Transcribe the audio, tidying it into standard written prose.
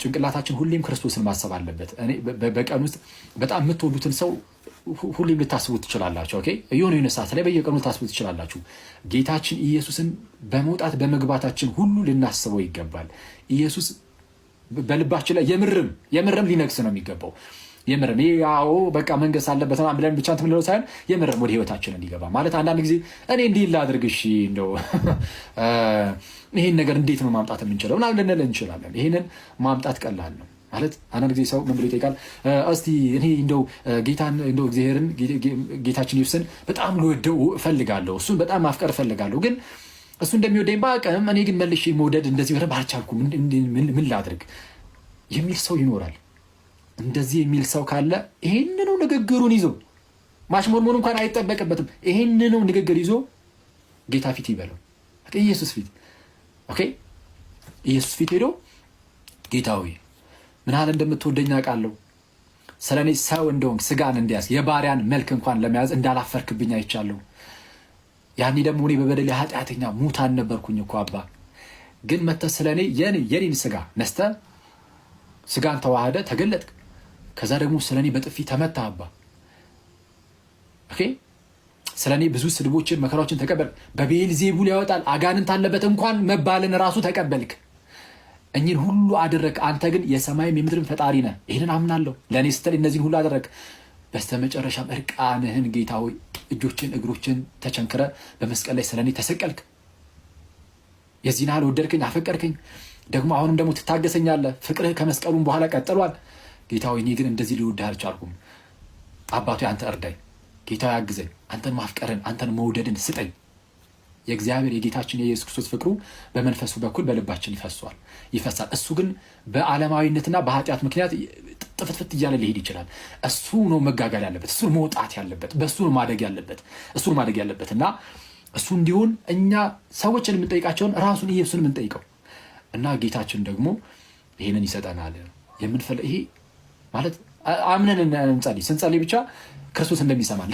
ጭንቅላታችን ሁሌም ክርስቶስን ማሰብ አለበት። እኔ በቀን ውስጥ በጣም የምትወዱትን ሰው ሁሌም ልታስቡት ትችላላችሁ። ኦኬ የሆነ ሰዓት ላይ በየቀኑ ልታስቡት ትችላላችሁ። ጌታችን ኢየሱስን በመውጣት በመግባታችን ሁሉ ልናስበው ይገባል። ኢየሱስ በልባችን ላይ የምርም ሊነግስ ነው የሚገባው። የምርም ያው በቃ መንገስ አለበት ብለን ብቻ እንትን ምንለው ሳይሆን የምርም ወደ ህይወታችን እንዲገባ ማለት አንዳንድ ጊዜ እኔ እንዲህ ላድርግ እሺ እንደው ይሄን ነገር እንዴት ነው ማምጣት የምንችለው ምናምን ልንል እንችላለን። ይሄንን ማምጣት ቀላል ነው ማለት አንዳንድ ጊዜ ሰው ምን ብሎ ይጠይቃል፣ እስቲ እኔ እንደው ጌታን እንደው እግዚአብሔርን ጌታችን ኢየሱስን በጣም ልወደው እፈልጋለሁ፣ እሱን በጣም ማፍቀር እፈልጋለሁ፣ ግን እሱ እንደሚወደኝ ባውቅም እኔ ግን መልሼ መውደድ እንደዚህ በደንብ አልቻልኩም፣ ምን ላድርግ የሚል ሰው ይኖራል። እንደዚህ የሚል ሰው ካለ ይሄንኑ ንግግሩን ይዞ ማሽሞንሞን እንኳን አይጠበቅበትም። ይሄንኑ ንግግር ይዞ ጌታ ፊት ይበለው፣ ኢየሱስ ፊት ኦኬ፣ ኢየሱስ ፊት ሄዶ ጌታ ሆይ ምን ያህል እንደምትወደኝ አውቃለሁ። ስለኔ ሰው እንደሆንክ ስጋን እንዲያዝ የባሪያን መልክ እንኳን ለመያዝ እንዳላፈርክብኝ አይቻለሁ። ያኔ ደግሞ እኔ በበደል ኃጢአተኛ ሙታን ነበርኩኝ እኮ አባ፣ ግን መጥተህ ስለኔ የኔን ስጋ ነስተህ ስጋን ተዋህደ ተገለጥክ። ከዛ ደግሞ ስለኔ በጥፊ ተመታ አባ። ኦኬ ስለኔ ብዙ ስድቦችን መከራዎችን ተቀበል። በቤልዜቡል ያወጣል አጋንንት አለበት እንኳን መባልን ራሱ ተቀበልክ። እኚህን ሁሉ አደረግ። አንተ ግን የሰማይም የምድርም ፈጣሪ ነህ። ይህንን አምናለሁ። ለእኔ ስትል እነዚህን ሁሉ አደረግ። በስተመጨረሻም እርቃንህን ጌታ ሆይ እጆችን እግሮችን ተቸንክረ በመስቀል ላይ ስለኔ ተሰቀልክ። የዚህን ያህል ወደድከኝ፣ አፈቀርከኝ። ደግሞ አሁንም ደግሞ ትታገሰኛለህ። ፍቅርህ ከመስቀሉም በኋላ ቀጥሏል። ጌታ ሆይ እኔ ግን እንደዚህ ልወድህ አልቻልኩም። አባቱ አንተ እርዳኝ፣ ጌታ ያግዘኝ። አንተን ማፍቀርን አንተን መውደድን ስጠኝ። የእግዚአብሔር የጌታችን የኢየሱስ ክርስቶስ ፍቅሩ በመንፈሱ በኩል በልባችን ይፈሳል። እሱ ግን በዓለማዊነትና በኃጢአት ምክንያት ጥፍትፍት እያለ ሊሄድ ይችላል። እሱ ነው መጋጋል ያለበት፣ እሱ መውጣት ያለበት፣ በእሱ ነው ማደግ ያለበት እና እሱ እንዲሆን እኛ ሰዎችን የምንጠይቃቸውን ራሱን ኢየሱስን የምንጠይቀው እና ጌታችን ደግሞ ይሄንን ይሰጠናል። ይሄ ማለት አምነን እንጸልይ። ስንጸልይ ብቻ ክርስቶስ እንደሚሰማል